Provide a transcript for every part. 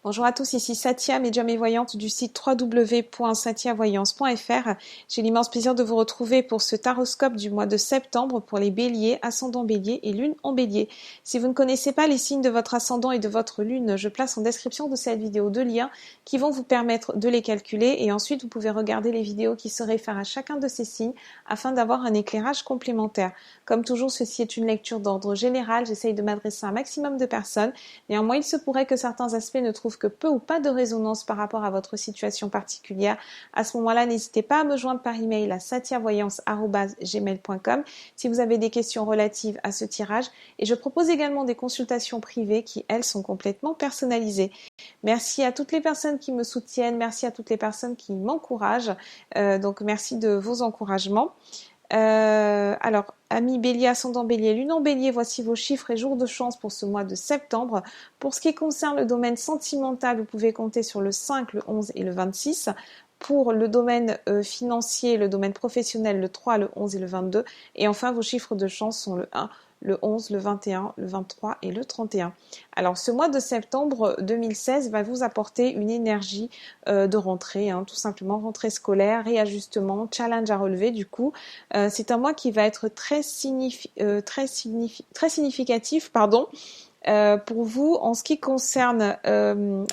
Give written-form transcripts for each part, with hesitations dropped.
Bonjour à tous, ici Satia, médium et voyante du site www.satiavoyance.fr. J'ai l'immense plaisir de vous retrouver pour ce taroscope du mois de septembre pour les béliers, ascendant bélier et lune en bélier. Si vous ne connaissez pas les signes de votre ascendant et de votre lune, je place en description de cette vidéo deux liens qui vont vous permettre de les calculer et ensuite vous pouvez regarder les vidéos qui se réfèrent à chacun de ces signes afin d'avoir un éclairage complémentaire. Comme toujours, ceci est une lecture d'ordre général, j'essaye de m'adresser à un maximum de personnes. Néanmoins, il se pourrait que certains aspects ne trouvent que peu ou pas de résonance par rapport à votre situation particulière. À ce moment-là, n'hésitez pas à me joindre par email à satiavoyance@gmail.com si vous avez des questions relatives à ce tirage. Et je propose également des consultations privées qui, elles, sont complètement personnalisées. Merci à toutes les personnes qui me soutiennent, merci à toutes les personnes qui m'encouragent. Donc merci de vos encouragements. Alors, amis bélier, ascendant bélier, lune en bélier, voici vos chiffres et jours de chance pour ce mois de septembre. Pour ce qui concerne le domaine sentimental, vous pouvez compter sur le 5, le 11 et le 26. Pour le domaine financier, le domaine professionnel, le 3, le 11 et le 22. Et enfin, vos chiffres de chance sont le 1, le 11, le 21, le 23 et le 31. Alors, ce mois de septembre 2016 va vous apporter une énergie de rentrée, tout simplement rentrée scolaire, réajustement, challenge à relever du coup. C'est un mois qui va être très significatif, pour vous en ce qui concerne un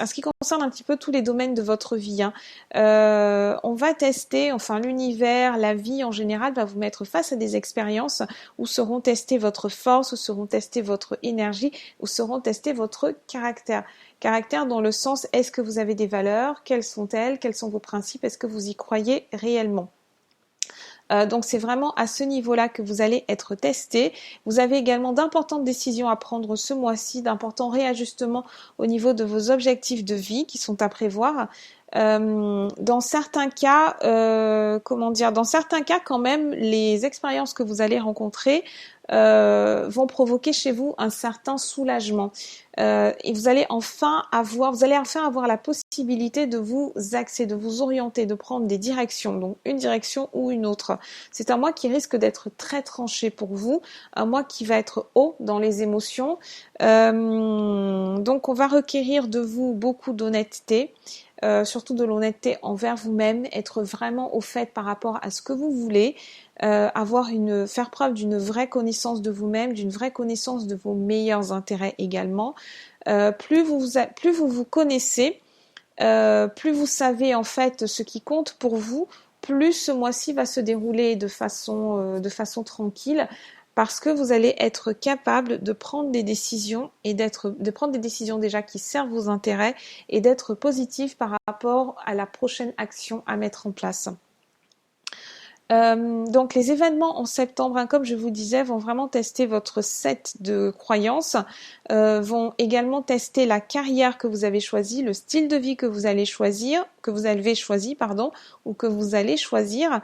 petit peu tous les domaines de votre vie. On va tester, l'univers, la vie en général va vous mettre face à des expériences où seront testées votre force, où seront testées votre énergie, où seront testés votre caractère. Caractère dans le sens, est-ce que vous avez des valeurs? Quelles sont-elles? Quels sont vos principes? Est-ce que vous y croyez réellement? Donc c'est vraiment à ce niveau-là que vous allez être testé. Vous avez également d'importantes décisions à prendre ce mois-ci, d'importants réajustements au niveau de vos objectifs de vie qui sont à prévoir. Dans certains cas, quand même, les expériences que vous allez rencontrer vont provoquer chez vous un certain soulagement. Et vous allez enfin avoir la possibilité de vous axer, de vous orienter, de prendre des directions, donc une direction ou une autre. C'est un mois qui risque d'être très tranché pour vous, un mois qui va être haut dans les émotions. Donc on va requérir de vous beaucoup d'honnêteté. Surtout de l'honnêteté envers vous-même, être vraiment au fait par rapport à ce que vous voulez, faire preuve d'une vraie connaissance de vous-même, d'une vraie connaissance de vos meilleurs intérêts également. Plus vous vous connaissez, plus vous savez en fait ce qui compte pour vous, plus ce mois-ci va se dérouler de façon tranquille. Parce que vous allez être capable de prendre des décisions de prendre des décisions déjà qui servent vos intérêts et d'être positif par rapport à la prochaine action à mettre en place. Donc les événements en septembre, comme je vous disais, vont vraiment tester votre set de croyances, vont également tester la carrière que vous avez choisie, le style de vie que vous allez choisir, ou que vous allez choisir.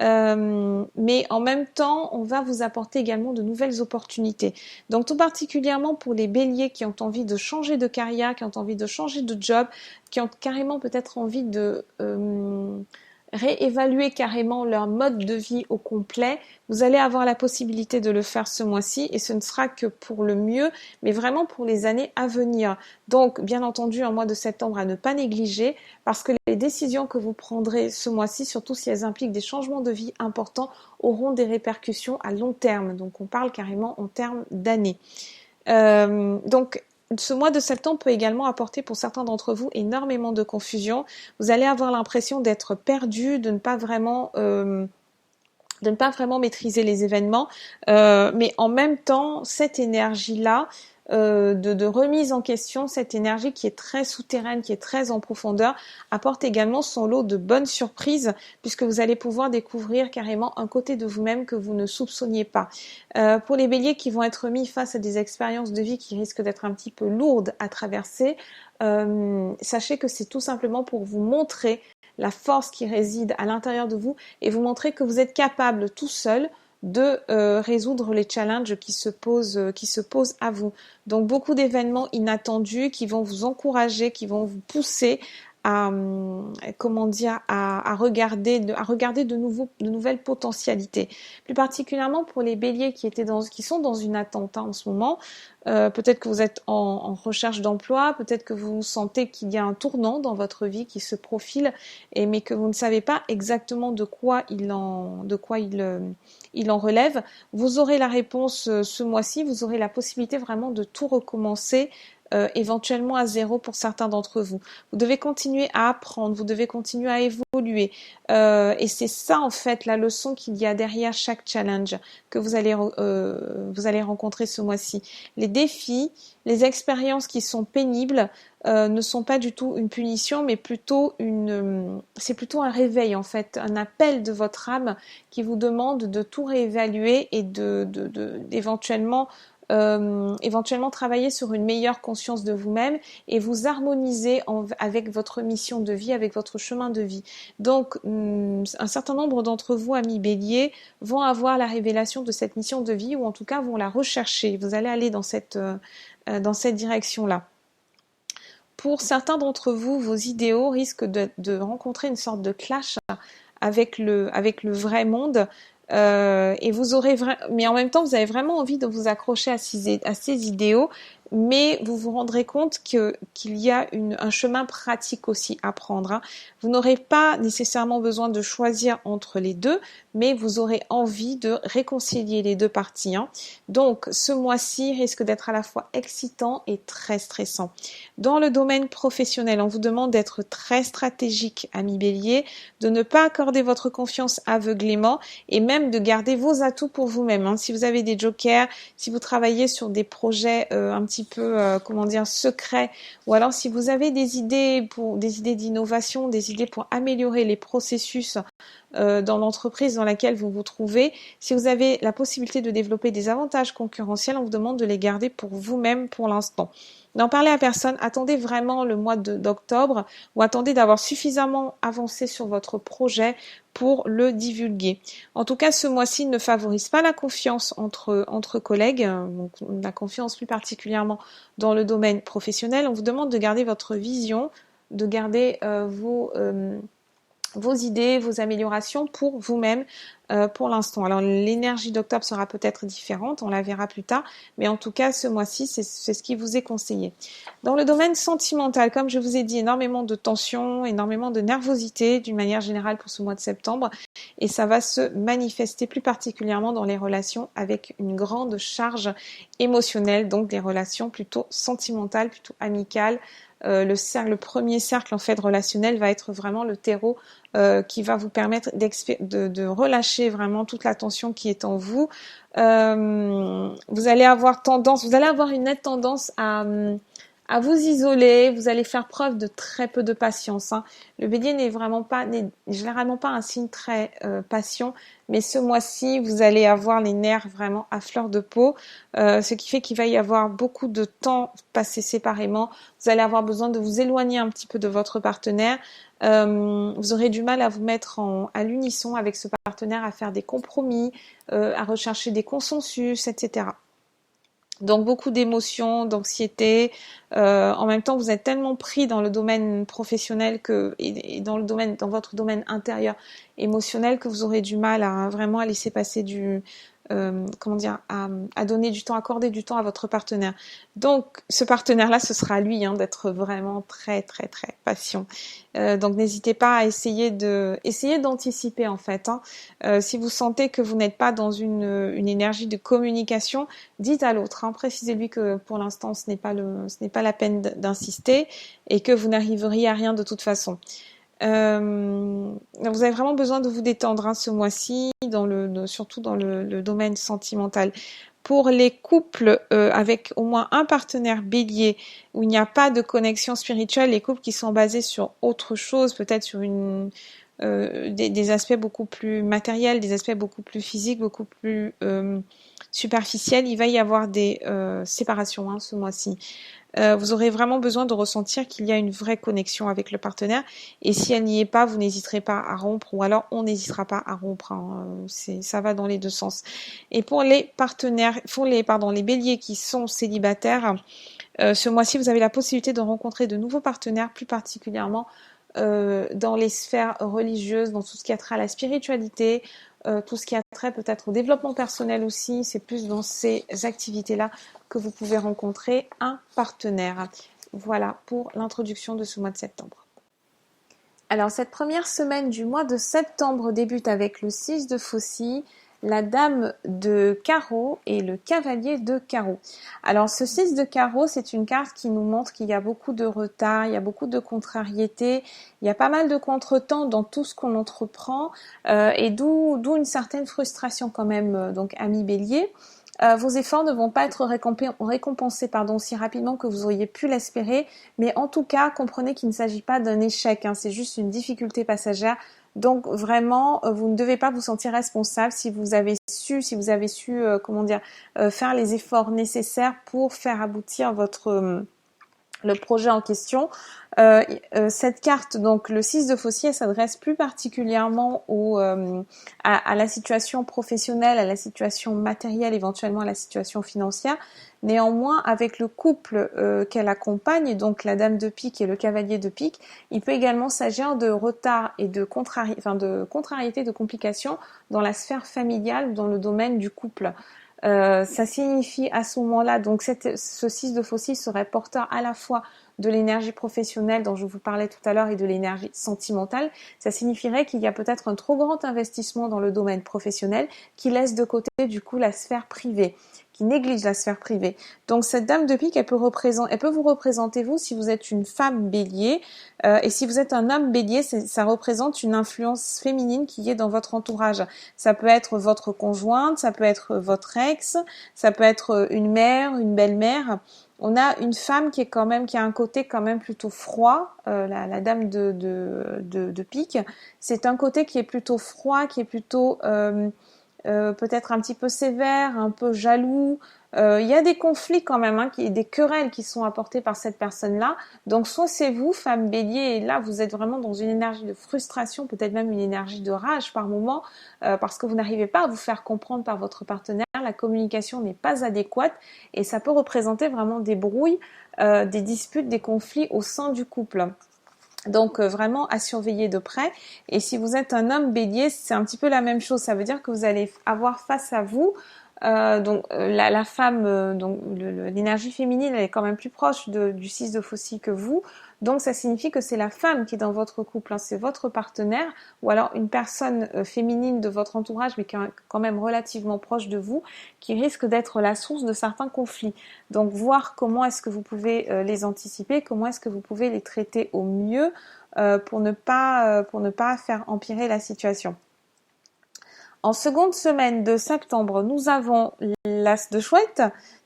Mais en même temps, on va vous apporter également de nouvelles opportunités. Donc tout particulièrement pour les béliers qui ont envie de changer de carrière, qui ont envie de changer de job, qui ont carrément peut-être envie de réévaluer carrément leur mode de vie au complet, vous allez avoir la possibilité de le faire ce mois-ci et ce ne sera que pour le mieux, mais vraiment pour les années à venir. Donc, bien entendu, un mois de septembre à ne pas négliger parce que les décisions que vous prendrez ce mois-ci, surtout si elles impliquent des changements de vie importants, auront des répercussions à long terme. Donc, on parle carrément en termes d'années. Donc, ce mois de septembre peut également apporter pour certains d'entre vous énormément de confusion. Vous allez avoir l'impression d'être perdu, de ne pas vraiment maîtriser les événements, mais en même temps, cette énergie-là, de remise en question, cette énergie qui est très souterraine, qui est très en profondeur, apporte également son lot de bonnes surprises, puisque vous allez pouvoir découvrir carrément un côté de vous-même que vous ne soupçonniez pas. Pour les béliers qui vont être mis face à des expériences de vie qui risquent d'être un petit peu lourdes à traverser, sachez que c'est tout simplement pour vous montrer la force qui réside à l'intérieur de vous et vous montrer que vous êtes capable tout seul de résoudre les challenges qui se posent à vous. Donc beaucoup d'événements inattendus qui vont vous encourager, qui vont vous pousser comment dire, à regarder de nouvelles potentialités. Plus particulièrement pour les béliers qui sont dans une attente en ce moment. Peut-être que vous êtes en recherche d'emploi, peut-être que vous sentez qu'il y a un tournant dans votre vie qui se profile, mais que vous ne savez pas exactement de quoi il en relève. Vous aurez la réponse ce mois-ci, vous aurez la possibilité vraiment de tout recommencer, éventuellement à zéro pour certains d'entre vous. Vous devez continuer à apprendre, vous devez continuer à évoluer. Et c'est ça en fait la leçon qu'il y a derrière chaque challenge que vous allez rencontrer ce mois-ci. Les défis, les expériences qui sont pénibles ne sont pas du tout une punition, mais c'est plutôt un réveil en fait, un appel de votre âme qui vous demande de tout réévaluer et d'éventuellement travailler sur une meilleure conscience de vous-même et vous harmoniser avec votre mission de vie, avec votre chemin de vie. Donc, un certain nombre d'entre vous, amis béliers, vont avoir la révélation de cette mission de vie ou en tout cas vont la rechercher. Vous allez aller dans cette direction-là. Pour certains d'entre vous, vos idéaux risquent de rencontrer une sorte de clash avec le vrai monde. Et mais en même temps, vous avez vraiment envie de vous accrocher à ces idéaux, mais vous vous rendrez compte qu'il y a un chemin pratique aussi à prendre, hein. Vous n'aurez pas nécessairement besoin de choisir entre les deux, mais vous aurez envie de réconcilier les deux parties, hein. Donc, ce mois-ci risque d'être à la fois excitant et très stressant. Dans le domaine professionnel, on vous demande d'être très stratégique, amis bélier, de ne pas accorder votre confiance aveuglément et même de garder vos atouts pour vous-même, hein. Si vous avez des jokers, si vous travaillez sur des projets un petit peu, secrets, ou alors si vous avez des idées d'innovation, des idées pour améliorer les processus dans l'entreprise dans laquelle vous vous trouvez, si vous avez la possibilité de développer des avantages concurrentiels, on vous demande de les garder pour vous-même pour l'instant. N'en parlez à personne, attendez vraiment le mois d'octobre ou attendez d'avoir suffisamment avancé sur votre projet pour le divulguer. En tout cas, ce mois-ci ne favorise pas la confiance entre collègues, donc la confiance plus particulièrement dans le domaine professionnel. On vous demande de garder votre vision, de garder vos idées, vos améliorations pour vous-même pour l'instant. Alors l'énergie d'octobre sera peut-être différente, on la verra plus tard, mais en tout cas ce mois-ci c'est ce qui vous est conseillé. Dans le domaine sentimental, comme je vous ai dit, énormément de tension, énormément de nervosité d'une manière générale pour ce mois de septembre, et ça va se manifester plus particulièrement dans les relations avec une grande charge émotionnelle, donc des relations plutôt sentimentales, plutôt amicales. Le premier cercle en fait relationnel va être vraiment le terreau qui va vous permettre de relâcher vraiment toute la tension qui est en vous. Vous allez avoir une nette tendance à vous isoler, vous allez faire preuve de très peu de patience, hein. Le bélier n'est généralement pas un signe très patient, mais ce mois-ci, vous allez avoir les nerfs vraiment à fleur de peau, ce qui fait qu'il va y avoir beaucoup de temps passé séparément. Vous allez avoir besoin de vous éloigner un petit peu de votre partenaire. Vous aurez du mal à vous mettre à l'unisson avec ce partenaire, à faire des compromis, à rechercher des consensus, etc. Donc beaucoup d'émotions, d'anxiété. En même temps, vous êtes tellement pris dans le domaine professionnel et dans votre domaine intérieur émotionnel que vous aurez du mal à vraiment à laisser passer à donner du temps, accorder du temps à votre partenaire. Donc ce partenaire-là, ce sera à lui d'être vraiment très très très patient. Donc n'hésitez pas à essayer d'anticiper en fait, hein. Si vous sentez que vous n'êtes pas dans une énergie de communication, dites à l'autre, hein, précisez-lui que pour l'instant ce n'est pas la peine d'insister et que vous n'arriveriez à rien de toute façon. Vous avez vraiment besoin de vous détendre, hein, ce mois-ci, surtout dans le domaine sentimental. Pour les couples avec au moins un partenaire bélier où il n'y a pas de connexion spirituelle, les couples qui sont basés sur autre chose, peut-être sur des aspects beaucoup plus matériels, des aspects beaucoup plus physiques, beaucoup plus superficiels, il va y avoir des séparations, hein, ce mois-ci. Vous aurez vraiment besoin de ressentir qu'il y a une vraie connexion avec le partenaire et si elle n'y est pas, vous n'hésiterez pas à rompre ou alors on n'hésitera pas à rompre, hein. Ça va dans les deux sens. Et pour les les béliers qui sont célibataires, ce mois-ci vous avez la possibilité de rencontrer de nouveaux partenaires, plus particulièrement dans les sphères religieuses, dans tout ce qui a trait à la spiritualité, tout ce qui a trait peut-être au développement personnel aussi. C'est plus dans ces activités-là que vous pouvez rencontrer un partenaire. Voilà pour l'introduction de ce mois de septembre. Alors cette première semaine du mois de septembre débute avec le 6 de Faucille, la dame de carreau et le cavalier de carreau. Alors ce 6 de carreau, c'est une carte qui nous montre qu'il y a beaucoup de retard, il y a beaucoup de contrariétés, il y a pas mal de contretemps dans tout ce qu'on entreprend et d'où une certaine frustration quand même, donc ami Bélier. Vos efforts ne vont pas être récompensés aussi rapidement que vous auriez pu l'espérer, mais en tout cas, comprenez qu'il ne s'agit pas d'un échec, c'est juste une difficulté passagère. Donc vraiment, vous ne devez pas vous sentir responsable si vous avez su faire les efforts nécessaires pour faire aboutir le projet en question. Cette carte, donc le 6 de Faucille, s'adresse plus particulièrement à la situation professionnelle, à la situation matérielle, éventuellement à la situation financière. Néanmoins, avec le couple qu'elle accompagne, donc la dame de pique et le cavalier de pique, il peut également s'agir de retard et de contrariété, de complications dans la sphère familiale, dans le domaine du couple. Ça signifie à ce moment-là, donc ce 6 de Faucille serait porteur à la fois de l'énergie professionnelle dont je vous parlais tout à l'heure et de l'énergie sentimentale. Ça signifierait qu'il y a peut-être un trop grand investissement dans le domaine professionnel qui laisse de côté du coup la sphère privée, qui néglige la sphère privée. Donc cette dame de pique, elle peut vous représenter vous si vous êtes une femme bélier et si vous êtes un homme bélier, ça représente une influence féminine qui est dans votre entourage. Ça peut être votre conjointe, ça peut être votre ex, ça peut être une mère, une belle-mère. On a une femme qui a un côté quand même plutôt froid, la dame de pique. C'est un côté qui est plutôt froid, qui est plutôt peut-être un petit peu sévère, un peu jaloux. Il y a des conflits quand même, des querelles qui sont apportées par cette personne-là. Donc soit c'est vous, femme bélier, et là vous êtes vraiment dans une énergie de frustration, peut-être même une énergie de rage par moment, parce que vous n'arrivez pas à vous faire comprendre par votre partenaire, la communication n'est pas adéquate, et ça peut représenter vraiment des brouilles, des disputes, des conflits au sein du couple. Donc vraiment à surveiller de près. Et si vous êtes un homme bélier, c'est un petit peu la même chose. Ça veut dire que vous allez avoir face à vous la femme, l'énergie féminine, elle est quand même plus proche du 6 de Faucille que vous. Donc ça signifie que c'est la femme qui est dans votre couple, c'est votre partenaire, ou alors une personne féminine de votre entourage, mais qui est quand même relativement proche de vous, qui risque d'être la source de certains conflits. Donc voir comment est-ce que vous pouvez les anticiper, comment est-ce que vous pouvez les traiter au mieux pour ne pas faire empirer la situation. En seconde semaine de septembre, nous avons l'As de chouette,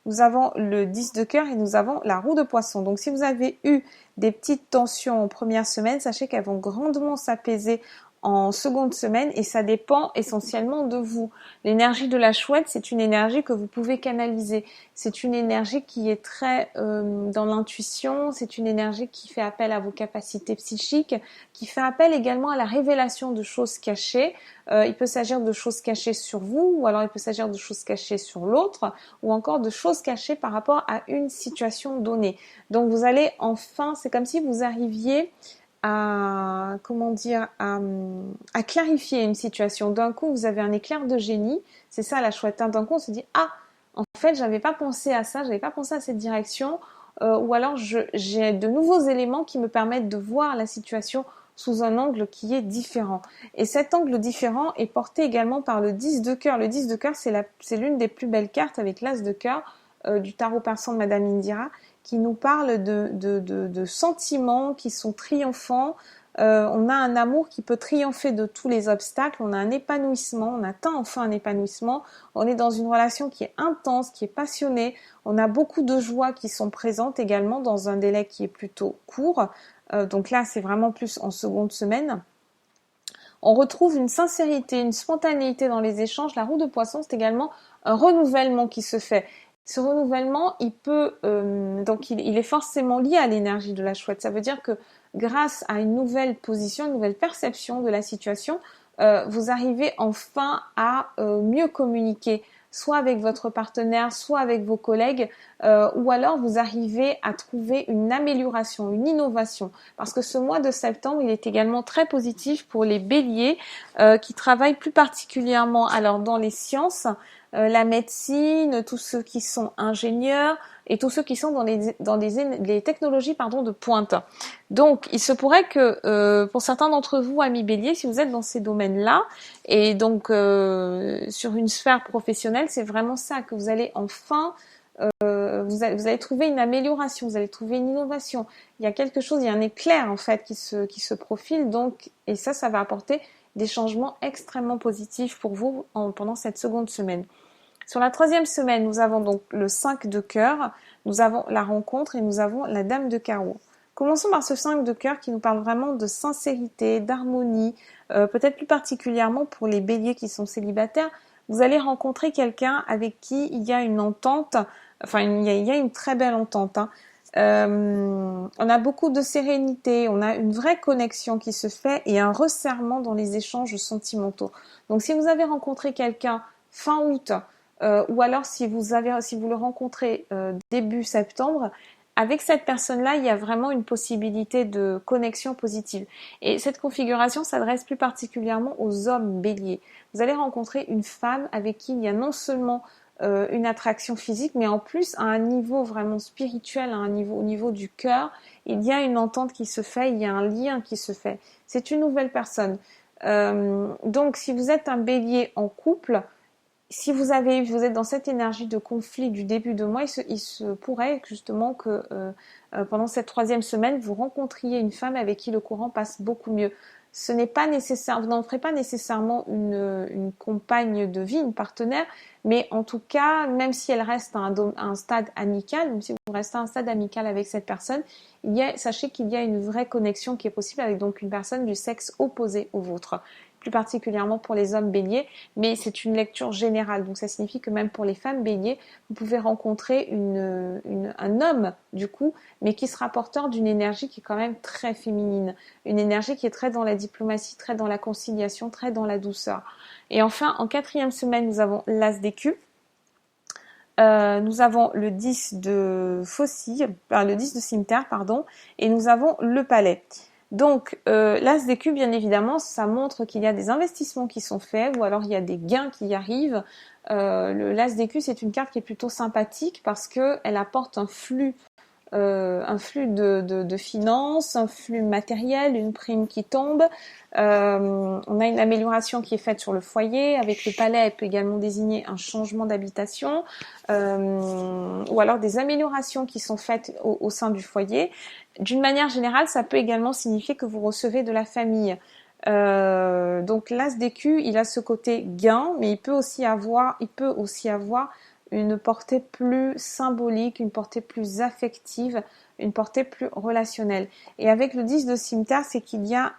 nous avons le 10 de cœur et nous avons la roue de poisson. Donc si vous avez eu des petites tensions en première semaine, sachez qu'elles vont grandement s'apaiser en seconde semaine et ça dépend essentiellement de vous. L'énergie de la chouette, c'est une énergie que vous pouvez canaliser. C'est une énergie qui est très dans l'intuition, c'est une énergie qui fait appel à vos capacités psychiques, qui fait appel également à la révélation de choses cachées. Il peut s'agir de choses cachées sur vous, ou alors il peut s'agir de choses cachées sur l'autre, ou encore de choses cachées par rapport à une situation donnée. Donc vous allez enfin, c'est comme si vous arriviez à clarifier une situation. D'un coup, vous avez un éclair de génie. C'est ça la chouette. D'un coup, on se dit en fait, j'avais pas pensé à ça, j'avais pas pensé à cette direction. Ou alors, j'ai de nouveaux éléments qui me permettent de voir la situation sous un angle qui est différent. Et cet angle différent est porté également par le 10 de cœur. Le 10 de cœur, c'est l'une des plus belles cartes avec l'As de cœur du tarot persan de Madame Indira, qui nous parle de sentiments qui sont triomphants. On a un amour qui peut triompher de tous les obstacles, on a un épanouissement, on atteint enfin un épanouissement, on est dans une relation qui est intense, qui est passionnée, on a beaucoup de joies qui sont présentes également dans un délai qui est plutôt court. Donc là, c'est vraiment plus en seconde semaine. On retrouve une sincérité, une spontanéité dans les échanges. La roue de poisson, c'est également un renouvellement qui se fait. Ce renouvellement, il est forcément lié à l'énergie de la chouette. Ça veut dire que grâce à une nouvelle position, une nouvelle perception de la situation, vous arrivez enfin à mieux communiquer soit avec votre partenaire, soit avec vos collègues, ou alors vous arrivez à trouver une amélioration, une innovation. Parce que ce mois de septembre, il est également très positif pour les béliers qui travaillent plus particulièrement alors dans les sciences, la médecine, tous ceux qui sont ingénieurs et tous ceux qui sont dans les technologies de pointe. Donc, il se pourrait que pour certains d'entre vous, amis béliers, si vous êtes dans ces domaines-là, et donc sur une sphère professionnelle, c'est vraiment ça que vous allez enfin vous allez trouver une amélioration, vous allez trouver une innovation. Il y a quelque chose, il y a un éclair en fait qui se profile, donc, et ça va apporter des changements extrêmement positifs pour vous pendant cette seconde semaine. Sur la troisième semaine, nous avons donc le 5 de cœur, nous avons la rencontre et nous avons la dame de carreau. Commençons par ce 5 de cœur qui nous parle vraiment de sincérité, d'harmonie, peut-être plus particulièrement pour les béliers qui sont célibataires. Vous allez rencontrer quelqu'un avec qui il y a une entente, enfin il y a une très belle entente. On a beaucoup de sérénité, on a une vraie connexion qui se fait et un resserrement dans les échanges sentimentaux. Donc si vous avez rencontré quelqu'un fin août, ou alors si vous le rencontrez début septembre, avec cette personne-là, il y a vraiment une possibilité de connexion positive. Et cette configuration s'adresse plus particulièrement aux hommes béliers. Vous allez rencontrer une femme avec qui il y a non seulement une attraction physique, mais en plus à un niveau vraiment spirituel, au niveau du cœur, il y a une entente qui se fait, il y a un lien qui se fait. C'est une nouvelle personne. Donc si vous êtes un bélier en couple, si vous êtes dans cette énergie de conflit du début de mois, il se pourrait justement que pendant cette troisième semaine, vous rencontriez une femme avec qui le courant passe beaucoup mieux. Ce n'est pas nécessaire, vous n'en ferez pas nécessairement une compagne de vie, une partenaire, mais en tout cas, même si elle reste à un stade amical, même si vous restez à un stade amical avec cette personne, sachez qu'il y a une vraie connexion qui est possible avec donc une personne du sexe opposé au vôtre, plus particulièrement pour les hommes béliers, mais c'est une lecture générale, donc ça signifie que même pour les femmes béliers, vous pouvez rencontrer un homme du coup, mais qui sera porteur d'une énergie qui est quand même très féminine, une énergie qui est très dans la diplomatie, très dans la conciliation, très dans la douceur. Et enfin, en quatrième semaine, nous avons l'as d'écu. Nous avons le 10 de le 10 de cimetière, pardon, et nous avons le palais. Donc, l'as d'écu, bien évidemment, ça montre qu'il y a des investissements qui sont faits ou alors il y a des gains qui arrivent. L'as d'écu, c'est une carte qui est plutôt sympathique parce qu'elle apporte un flux de finances, un flux matériel, une prime qui tombe. On a une amélioration qui est faite sur le foyer. Avec le palais, elle peut également désigner un changement d'habitation ou alors des améliorations qui sont faites au sein du foyer. D'une manière générale, ça peut également signifier que vous recevez de la famille. Donc l'as d'écu, il a ce côté gain, mais il peut aussi avoir une portée plus symbolique, une portée plus affective, une portée plus relationnelle. Et avec le 10 de cimetière, c'est qu'il y a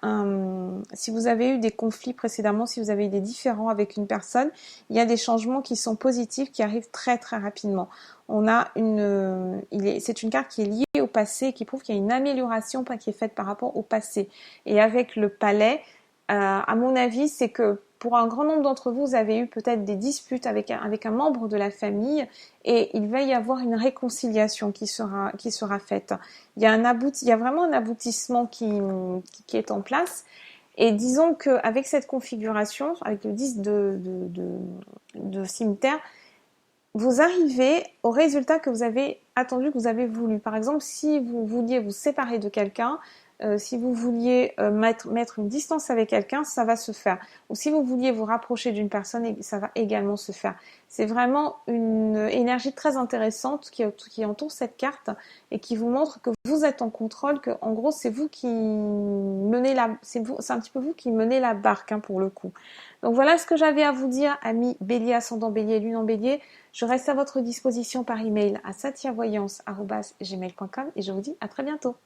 si vous avez eu des conflits précédemment, si vous avez eu des différends avec une personne, il y a des changements qui sont positifs, qui arrivent très très rapidement. C'est une carte qui est liée au passé, qui prouve qu'il y a une amélioration qui est faite par rapport au passé. Et avec le palais, à mon avis, c'est que pour un grand nombre d'entre vous, vous avez eu peut-être des disputes avec un membre de la famille et il va y avoir une réconciliation qui sera faite. Il y a vraiment un aboutissement qui est en place. Et disons qu'avec cette configuration, avec le 10 de cimetière, vous arrivez au résultat que vous avez attendu, que vous avez voulu. Par exemple, si vous vouliez vous séparer de quelqu'un, si vous vouliez mettre une distance avec quelqu'un, ça va se faire. Ou si vous vouliez vous rapprocher d'une personne, ça va également se faire. C'est vraiment une énergie très intéressante qui entoure cette carte et qui vous montre que vous êtes en contrôle, que en gros c'est vous qui menez c'est un petit peu vous qui menez la barque pour le coup. Donc voilà ce que j'avais à vous dire, amis Bélier, ascendant Bélier, Lune en Bélier. Je reste à votre disposition par email à satiavoyance@gmail.com et je vous dis à très bientôt.